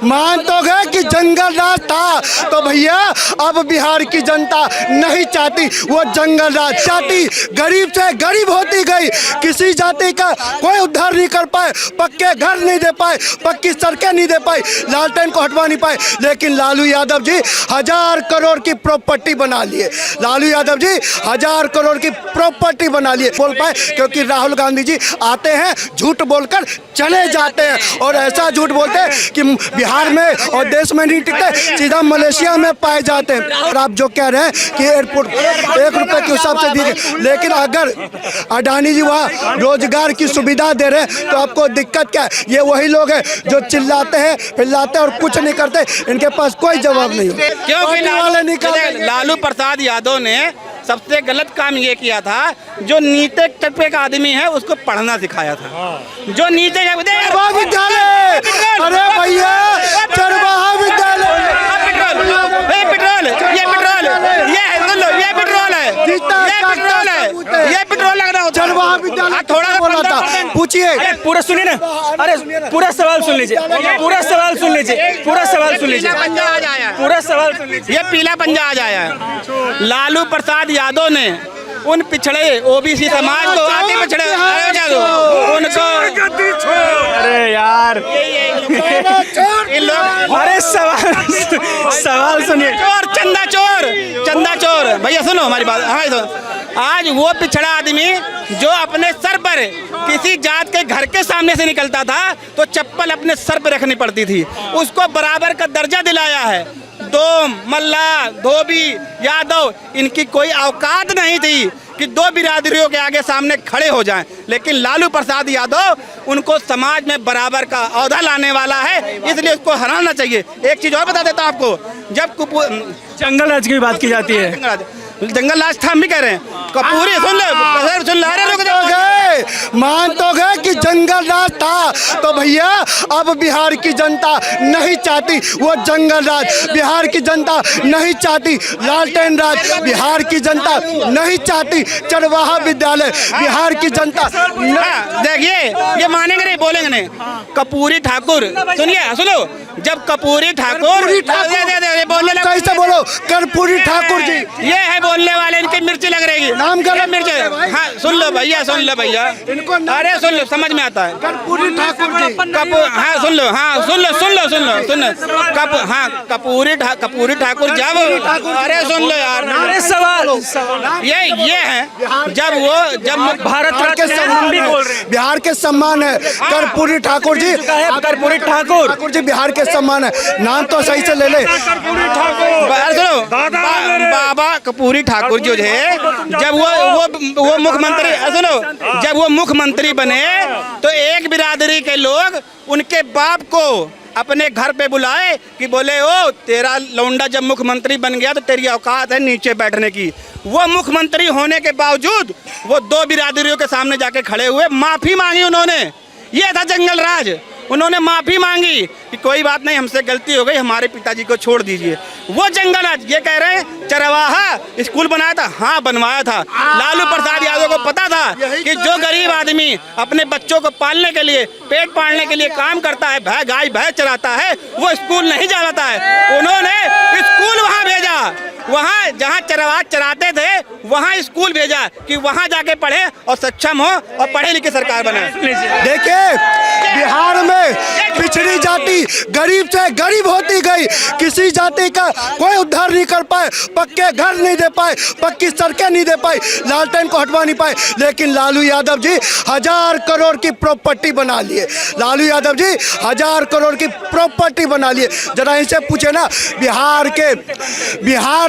मान तो गए कि जंगल राज था, तो भैया अब बिहार की जनता नहीं चाहती वो जंगल राज चाहती। गरीब से गरीब होती गई, किसी जाति का कोई उद्धार नहीं कर पाए, पक्के घर नहीं दे पाए, पक्की सड़कें नहीं दे पाई, लालटेन को हटवा नहीं पाए। लेकिन लालू यादव जी 1000 करोड़ की प्रॉपर्टी बना लिए। लालू यादव जी 1000 करोड़ की प्रॉपर्टी बना लिए। बोल पाए क्योंकि राहुल गांधी जी आते हैं, झूठ बोलकर चले जाते हैं, और ऐसा झूठ बोलते हैं कि बिहार में और देश में नहीं टिकते, सीधा मलेशिया में पाए जाते हैं। और आप जो कह रहे हैं कि एयरपोर्ट 1 रुपए के हिसाब से दिए, लेकिन अगर अडानी जी वहाँ रोजगार की सुविधा दे रहे हैं तो आपको दिक्कत क्या है? ये वही लोग हैं जो चिल्लाते हैं, फिल्लाते हैं और कुछ नहीं करते, इनके पास कोई जवाब नहीं है। क्योंकि लालू प्रसाद यादव ने सबसे गलत काम ये किया था, जो नीचे टप्पे का आदमी है उसको पढ़ना सिखाया था। जो नीचे विद्यालय, अरे भैया चरवाहा विद्यालय, पेट्रोल, ये पेट्रोल, ये पेट्रोल है, ये पेट्रोल लग रहा होता है। थोड़ा बोला था, पूछिए। पूरा सुनिए ना, अरे पूरा सवाल सुन लीजिए, पूरा सवाल सुन लीजिए, पूरा सवाल सुन लीजिए, पूरा सवाल सुन लीजिए। ये पीला पंजा आ जाया। लालू प्रसाद यादव ने उन पिछड़े ओबीसी समाज को आगे पिछड़े उनको, अरे यार इन लोग, अरे सवाल सुनिए। चंदा चोर भैया सुनो हमारी बात। हाँ सुनो, आज वो पिछड़ा आदमी जो अपने सर पर किसी जात के घर के सामने से निकलता था तो चप्पल अपने सर पर रखनी पड़ती थी, उसको बराबर का दर्जा दिलाया है। दोम, मल्ला, धोबी, यादव, इनकी कोई औकात नहीं थी कि दो बिरादरियों के आगे सामने खड़े हो जाएं, लेकिन लालू प्रसाद यादव उनको समाज में बराबर का औहदा लाने वाला है, इसलिए उसको हराना चाहिए। एक चीज और बता देता हूं आपको, जब जंगल राज की बात की जाती है, जंगल राज था, हम भी कह रहे हैं कपूरी, सुन ले रुक गए, मान तो गए कि जंगल राज था, तो भैया अब बिहार की जनता नहीं चाहती वो जंगल राज, बिहार की जनता नहीं चाहती लालटेन राज, बिहार की जनता नहीं चाहती चरवाहा विद्यालय, बिहार की जनता। देखिए ये मानेंगे नहीं, बोलेंगे नहीं। कपूरी ठाकुर, सुनिए, सुनो, जब कपूरी ठाकुर बोलने लगे, कैसे बोलो कर्पूरी ठाकुर जी, ये है बोलने वाले, इनकी मिर्ची लग रही नाम कर मिर्च। हाँ सुन लो भैया, सुन लो भैया, अरे सुन लो, समझ में आता है। कर्पूरी ठाकुर जी, हाँ सुन लो, हाँ सुन लो, हाँ कपूरी ठाकुर जब, अरे सुन लो यार, अरे सवाल ये है जब भारत के सम्मान भी बोल रहे हैं, बिहार के सम्मान है कर्पूरी ठाकुर जी, कर्पूरी ठाकुर जी बिहार के सम्मान है, नाम तो सही से ले ले। बाबा कपूरी ठाकुर जो है, जब वो मुख्यमंत्री, सुनो, जब वो मुख्यमंत्री बने तो एक बिरादरी के लोग उनके बाप को अपने घर पे बुलाए कि बोले ओ तेरा लौंडा जब मुख्यमंत्री बन गया तो तेरी औकात है नीचे बैठने की। वो मुख्यमंत्री होने के बावजूद वो दो बिरादरियों के सामने जाके खड़े हुए, माफी मांगी उन्होंने। ये था जंगल राज, उन्होंने माफी मांगी कि कोई बात नहीं, हमसे गलती हो गई, हमारे पिताजी को छोड़ दीजिए। वो जंगल राज। ये कह रहे हैं चरवाहा स्कूल बनाया था, हाँ बनवाया था। लालू प्रसाद यादव को पता था कि जो गरीब आदमी अपने बच्चों को पालने के लिए, पेट पालने के लिए काम करता है, गाय भैंस चराता है, वो स्कूल नहीं जाता है। उन्होंने स्कूल वहाँ भेजा, वहाँ जहाँ चरवाहा चराते थे वहाँ स्कूल भेजा कि वहाँ जाके पढ़े और सक्षम हो और पढ़े लिखे सरकार बनाए। देखिए बिहार में पिछड़ी जाति गरीब से गरीब होती गई, किसी जाति का कोई उद्धार नहीं कर पाए, पक्के घर नहीं दे पाए, पक्की सड़कें नहीं दे पाई, लालटेन को हटवा नहीं पाए। लेकिन लालू यादव जी 1000 करोड़ की प्रॉपर्टी बना लिए। लालू यादव जी 1000 करोड़ की प्रॉपर्टी बना लिए। जरा इनसे पूछे ना, बिहार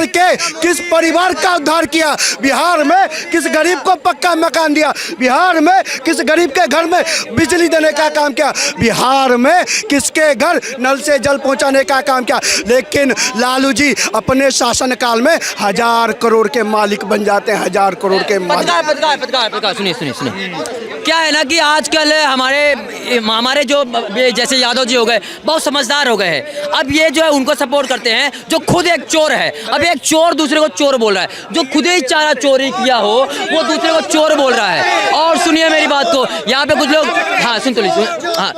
के किस परिवार का उद्धार किया, बिहार में किस गरीब को पक्का मकान दिया, बिहार में किस गरीब के घर में बिजली देने का काम किया, बिहार में किसके घर नल से जल पहुंचाने का काम किया। लेकिन लालू जी अपने शासनकाल में 1000 करोड़ के मालिक बन जाते हैं, 1000 करोड़ के मालिक। सुनिए क्या है ना कि आजकल हमारे जो जैसे यादव जी हो गए बहुत समझदार हो गए हैं। अब ये जो है उनको सपोर्ट करते हैं जो खुद एक चोर है। अब एक चोर दूसरे को चोर बोल रहा है, जो खुद ही चारा चोरी किया हो वो दूसरे को चोर बोल रहा है। और सुनिए मेरी बात को, यहाँ पे कुछ लोग, हाँ सुन तो लीजिए, हाँ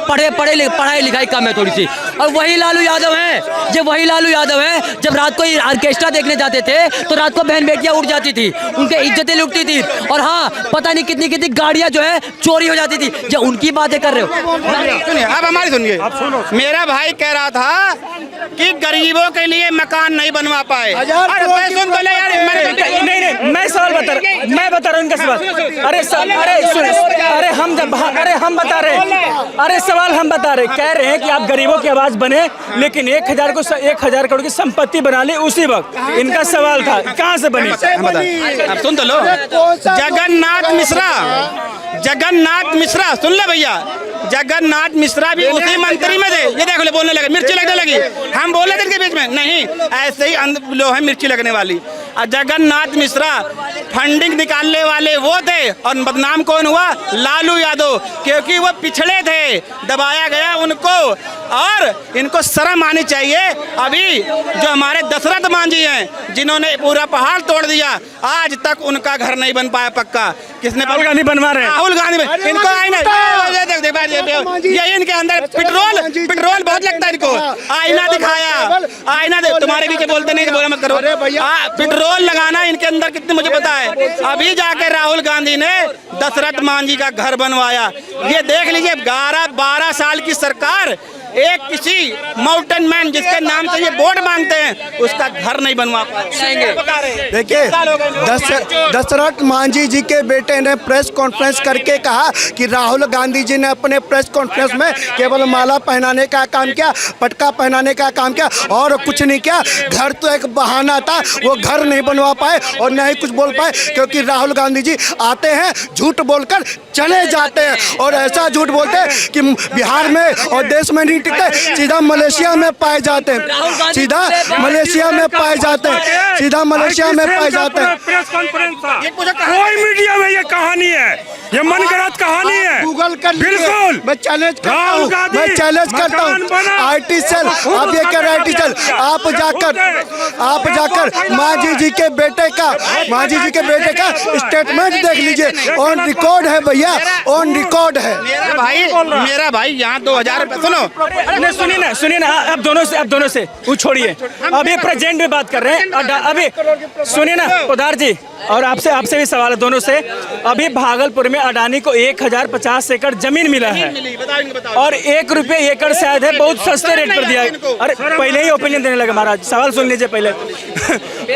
पढ़े पढ़ाई लिखाई कम है थोड़ी सी। और वही लालू यादव है, जब वही लालू यादव है जब रात को ऑर्केस्ट्रा देखने जाते थे तो रात को बहन बेटियां उठ जाती थी, उनके इज्जतें लुटती थी, और हाँ पता नहीं कितनी कितनी गाड़ियां जो है चोरी हो जाती थी। जब उनकी बातें कर रहे हो, सुनिए अब हमारी सुनिए। मेरा भाई कह रहा था कि गरीबों के लिए मकान नहीं बनवा पाए। अरे भाई सुन तो ले यार, नहीं मैं सवाल बता रहा हूँ उनका सवाल। अरे हम बता रहे हैं, अरे सवाल हम बता रहे, कह रहे हैं कि आप गरीबों की आवाज बने, लेकिन 1,000 करोड़ की संपत्ति बना ली उसी वक्त। इनका सवाल था कहाँ से बनी? अब सुन तो लो। जगन्नाथ मिश्रा सुन ले भैया, जगन्नाथ मिश्रा भी उसी मंत्री में थे। ये देखो ले बोलने लगे, मिर्ची लगने लगी। हम बोले थे इनके बीच में नहीं, ऐसे ही लो है मिर्ची लगने वाली। और जगन्नाथ मिश्रा फंडिंग निकालने वाले वो थे, और बदनाम कौन हुआ? लालू यादव, क्योंकि वो पिछड़े थे, दबाया गया उनको। और इनको शर्म आनी चाहिए। अभी जो हमारे दशरथ मांझी हैं, जिन्होंने पूरा पहाड़ तोड़ दिया, आज तक उनका घर नहीं बन पाया पक्का। किसने? राहुल गांधी बनवा रहे हैं। राहुल गांधी इनको आईना, ये इनके अंदर पेट्रोल बहुत लगता है इनको। आईना दिखाया, आईना तुम्हारे बीच बोलते नहीं, बोला मत करो। पेट्रोल लगाना इनके अंदर कितने मुझे पता है। अभी जाके राहुल गांधी ने दशरथ मांझी का घर बनवाया। ये देख लीजिए 12 साल की सरकार, एक किसी माउंटेन मैन जिसके नाम से ये वोट मांगते हैं, उसका घर नहीं बनवा पाएंगे। देखिए दशरथ मांझी जी के बेटे ने प्रेस कॉन्फ्रेंस करके कहा कि राहुल गांधी जी ने अपने प्रेस कॉन्फ्रेंस में केवल माला पहनाने का काम किया, पटका पहनाने का काम किया, और कुछ नहीं किया। घर तो एक बहाना था, वो घर नहीं बनवा पाए और न ही कुछ बोल पाए, क्योंकि राहुल गांधी जी आते हैं झूठ बोलकर चले जाते हैं, और ऐसा झूठ बोलते हैं कि बिहार में और देश में नहीं टिकते, सीधा मलेशिया में पाए जाते हैं, सीधा मलेशिया में पाए जाते हैं, सीधा मलेशिया में पाए जाते हैं। प्रेस कॉन्फ्रेंस था, कोई मीडिया में ये कहानी है, ये मनगढ़ंत कहानी है। गूगल कर बिल्कुल, मैं चैलेंज करता हूँ आईटी सेल, आप ये कह रहे हैं आईटी सेल, आप जाकर मांझी जी के बेटे का स्टेटमेंट देख लीजिए, ऑन रिकॉर्ड है भैया, ऑन रिकॉर्ड है। मेरा भाई यहाँ 2000 रुपये सुनिए ना, अब दोनों से वो छोड़िए, अभी प्रेजेंट में बात कर रहे हैं। अभी सुनिए ना पोदार जी, और आपसे भी सवाल है दोनों से। अभी भागलपुर में अडानी को 1050 एकड़ जमीन मिला है, और 1 रुपये एकड़ शायद है, बहुत सस्ते रेट पर दिया है। अरे पहले ही ओपिनियन देने लगा महाराज, सवाल सुन लीजिए पहले।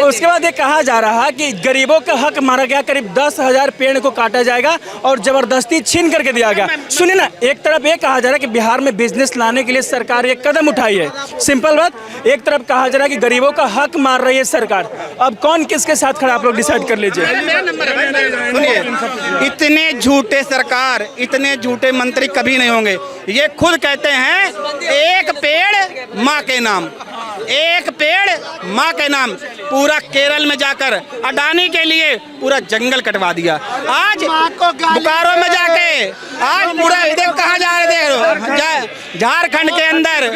उसके बाद ये कहा जा रहा है कि गरीबों का हक मारा गया, करीब 10,000 पेड़ को काटा जाएगा और जबरदस्ती छीन करके दिया गया। सुनिए ना, एक तरफ ये कहा जा रहा है कि बिहार में बिजनेस लाने के लिए सरकार एक कदम उठाई है, सिंपल बात। एक तरफ कहा जा रहा है कि गरीबों का हक मार रही है सरकार। अब कौन किसके साथ खड़ा, आप लोग डिसाइड कर लीजिए। सुनिए, इतने झूठे सरकार, इतने झूठे मंत्री कभी नहीं होंगे। ये खुद कहते हैं एक पेड़ माँ के नाम, एक पेड़ माँ के नाम। पूरा केरल में जाकर अडानी के लिए पूरा जंगल कटवा दिया। आज बोकारो में जाके आज पूरा कहाँ जा रहे थे, झारखंड के अंदर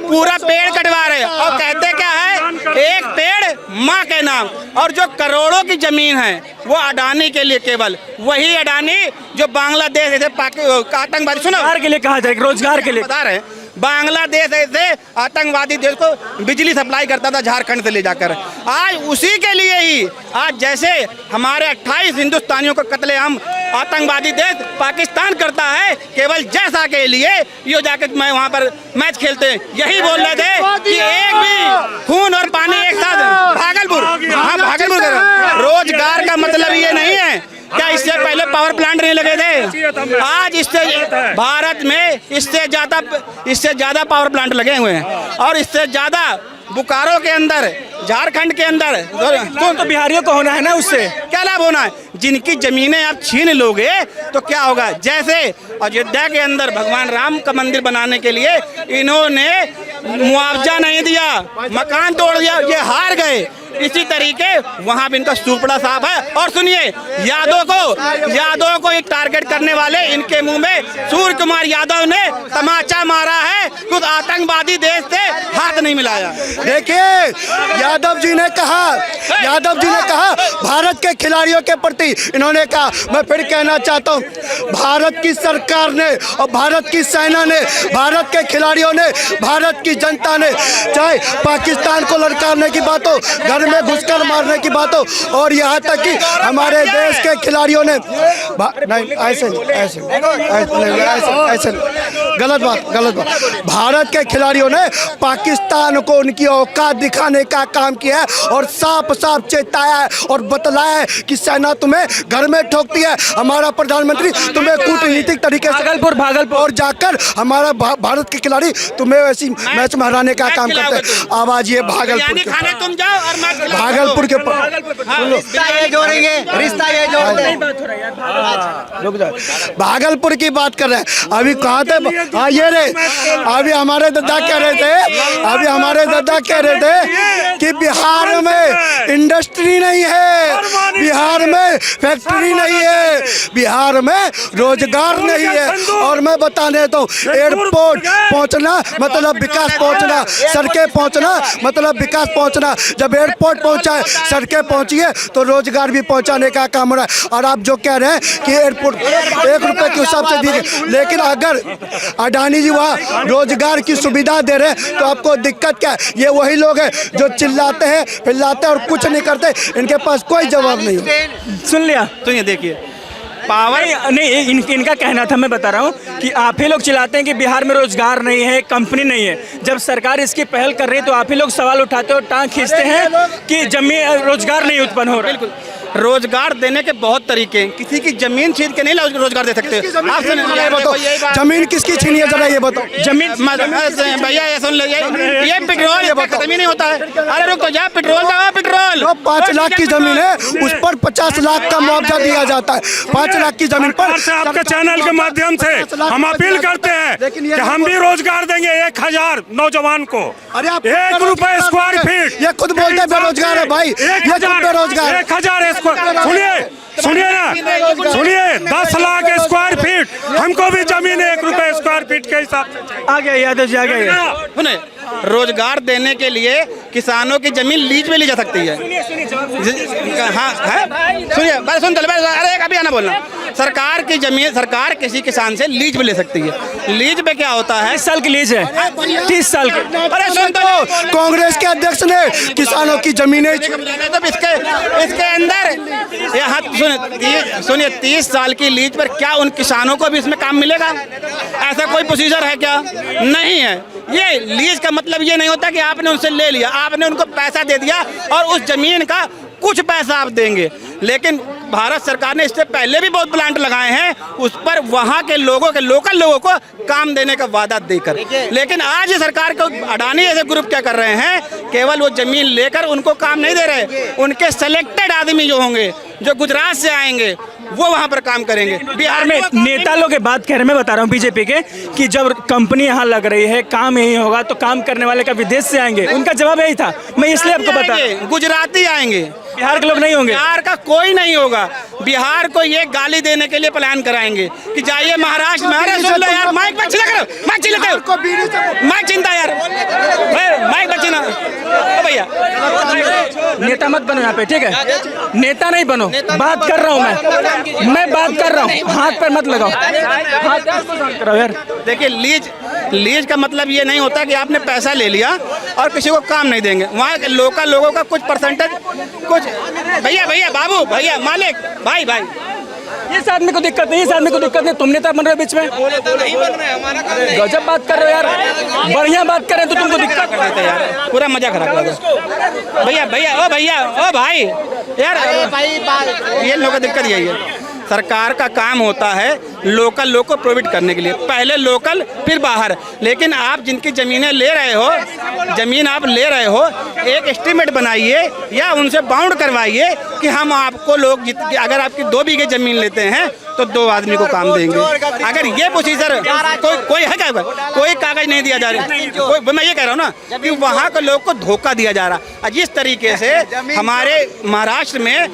पूरा पेड़ कटवा रहे, और कहते क्या है एक पेड़ माँ के नाम। और जो करोड़ों की जमीन है वो अडानी के लिए, केवल वही अडानी जो बांग्लादेश आतंकवादी, सुनो के लिए कहा जाए, रोजगार के लिए बता रहे हैं, बांग्लादेश ऐसे आतंकवादी देश को बिजली सप्लाई करता था झारखंड से ले जाकर। आज उसी के लिए ही आज जैसे हमारे 28 हिंदुस्तानियों को कत्लेआम आतंकवादी देश पाकिस्तान करता है, केवल जैसा के लिए यो जाके मैं वहाँ पर मैच खेलते हैं। यही बोल रहे थे कि एक भी खून और पानी एक साथ। भागलपुर, हाँ भागलपुर रोजगार का मतलब ये नहीं है क्या इससे पहले पावर प्लांट नहीं लगे थे? आज इससे भारत में इससे ज्यादा पावर प्लांट लगे हुए हैं, और इससे ज्यादा बोकारो के अंदर, झारखंड के अंदर। तो बिहारियों को होना है ना, उससे क्या लाभ होना है? जिनकी जमीनें आप छीन लोगे तो क्या होगा? जैसे अयोध्या के अंदर भगवान राम का मंदिर बनाने के लिए इन्होंने मुआवजा नहीं दिया, मकान तोड़ दिया, ये हार गए। इसी तरीके वहां भी इनका सुपड़ा साफ है। और सुनिए, यादव को एक टारगेट करने वाले इनके मुंह में सूर्य कुमार यादव ने तमाचा मारा है। कुछ आतंकवादी देश से हाथ नहीं मिलाया। देखिए यादव जी ने कहा भारत के खिलाड़ियों के प्रति इन्होंने कहा, मैं फिर कहना चाहता हूँ, भारत की सरकार ने और भारत की सेना ने, भारत के खिलाड़ियों ने, भारत की जनता ने, चाहे पाकिस्तान को ललकारने की बात हो, घर में घुसकर मारने की बात हो, और यहाँ तक कि हमारे देश के खिलाड़ियों ने नहीं, ऐसे गलत बात, भारत के खिलाड़ियों ने पाकिस्तान को उनकी औकात दिखाने का काम किया है और साफ साफ चेताया है और बतलाया है कि सेना तुम्हें घर में ठोकती है, हमारा प्रधानमंत्री तुम्हें कूटनीतिक तरीके से भागलपुर और जाकर हमारा भारत के खिलाड़ी तुम्हें ऐसी मैच में हराने का काम करते हैं। आवाज ये भागलपुर के, तुम जाओ और भागलपुर के भागलपुर की बात कर रहे हैं। अभी कहाँ थे? हाँ ये रे, अभी हमारे दादा कह रहे थे कि बिहार में इंडस्ट्री नहीं है, बिहार में फैक्ट्री नहीं है, बिहार में रोजगार नहीं है। और मैं बता देता हूँ, एयरपोर्ट पहुँचना मतलब विकास पहुँचना, सड़कें पहुँचना मतलब विकास पहुँचना। जब एयरपोर्ट पहुँचा है, सड़कें पहुँची है, तो रोजगार भी पहुँचाने का काम हो रहा है। और आप जो कह रहे हैं कि एयरपोर्ट 1 रुपए के हिसाब से दिए, लेकिन अगर अडानी जी वहाँ रोजगार की सुविधा दे रहे हैं तो आपको दिक्कत क्या है? ये वही लोग हैं जो चिल्लाते हैं, फिल्लाते हैं और कुछ नहीं करते, इनके पास कोई जवाब नहीं है। सुन लिया? तो ये देखिए पावर नहीं, इनका कहना था, मैं बता रहा हूँ कि आप ही लोग चिल्लाते हैं कि बिहार में रोजगार नहीं है, कंपनी नहीं है। जब सरकार इसकी पहल कर रही है तो आप ही लोग सवाल उठाते हो, टांग खींचते हैं कि जमीन रोजगार नहीं उत्पन्न हो रहा है। बिल्कुल, रोजगार देने के बहुत तरीके हैं, किसी की जमीन छीन के नहीं रोजगार दे सकते। आप ये बताओ, जमीन किसकी छीनी है, जरा ये बताओ। जमीन भैया ये सुन लीजिए, ये पेट्रोल खत्म ही नहीं होता है। अरे रुक तो जा, पेट्रोल दवा, पेट्रोल 5 लाख की जमीन है, उस पर 50 लाख का मुआवजा दिया जाता है। 5 लाख की जमीन पर आपके चैनल के माध्यम से हम अपील करते हैं कि हम भी रोजगार देंगे 1000 नौजवान को। अरे आप 1 रुपए स्क्वायर फीट, ये खुद बोलते हैं बेरोजगार है भाई, ये खुद बेरोजगार है। 1000 सुनिए ना, सुनिए 10 लाख स्क्वायर फीट, हमको भी जमीन 1 रुपए स्क्वायर फीट के हिसाब से आ गया यादव जी, आ गया। सुने, रोजगार देने के लिए किसानों की जमीन लीज में ली जा सकती है। हाँ है, सुनिए, अरे अभी आना बोलना। सरकार की जमीन सरकार किसी किसान से लीज में ले सकती है। लीज में क्या होता है? 30 साल की लीज है, 30 साल की। अरे सुन तो, कांग्रेस के अध्यक्ष ने किसानों की जमीनें तो इसके अंदर यहाँ सुनिए 30 साल की लीज पर क्या उन किसानों को भी इसमें काम मिलेगा? ऐसा कोई प्रोसीजर है क्या? नहीं है। ये लीज का मतलब ये नहीं होता कि आपने उनसे ले लिया, आपने उनको पैसा दे दिया और उस जमीन का कुछ पैसा आप देंगे। लेकिन भारत सरकार ने इससे पहले भी बहुत प्लांट लगाए हैं, उस पर वहाँ के लोगों के लोकल लोगों को काम देने का वादा देकर। लेकिन आज ये सरकार को अडानी ऐसे ग्रुप क्या कर रहे हैं, केवल वो जमीन लेकर उनको काम नहीं दे रहे, उनके सेलेक्टेड आदमी जो होंगे, जो गुजरात से आएंगे, वो वहाँ पर काम करेंगे। बिहार में नेता लोग ये बात कह रहे हैं, मैं बता रहा हूँ बीजेपी के, कि जब कंपनी यहाँ लग रही है, काम यही होगा, तो काम करने वाले का विदेश से आएंगे। उनका जवाब यही था, मैं इसलिए आपको बता, गुजराती आएंगे, बिहार के लोग नहीं होंगे। बिहार का कोई नहीं होगा। बिहार को ये गाली देने के लिए प्लान कराएंगे कि जाइए महाराष्ट्र में। अरे सुन लो यार, माइक मत छिला करो, माइक छिलते हो, माइक चिंता यार, माइक मत छीना भैया। नेता मत बनो यहाँ पे, ठीक है? नेता नहीं बनो, बात कर रहा हूँ मैं बात कर रहा हूँ, हाथ पर मत लगाओ, हाथ करो यार। देखिए लीज का मतलब ये नहीं होता कि आपने पैसा ले लिया और किसी को काम नहीं देंगे। वहाँ के लोकल लोगों का कुछ परसेंटेज, कुछ भैया बाबू, भैया मालिक, भाई इस आदमी को दिक्कत नहीं, इस आदमी को दिक्कत नहीं, तुम नेता बन रहे हो बीच में, गजब बात कर रहे हो यार, बढ़िया बात करें तो तुमको दिक्कत है यार, पूरा मजा खराब कर दो। भैया ओ भाई यार, ये लोगों का दिक्कत यही है। सरकार का काम होता है लोकल लोग को प्रोवाइड करने के लिए, पहले लोकल फिर बाहर। लेकिन आप जिनकी ज़मीनें ले रहे हो, ज़मीन आप ले रहे हो, एक एस्टीमेट बनाइए या उनसे बाउंड करवाइए कि हम आपको लोग अगर आपकी 2 बीघे ज़मीन लेते हैं तो 2 आदमी को काम देंगे। अगर ये प्रोसीजर कोई है क्या, कोई कागज नहीं दिया जा रहा, कोई, मैं ये कह रहा हूँ ना कि वहाँ के लोग को धोखा दिया जा रहा। जिस तरीके से हमारे महाराष्ट्र में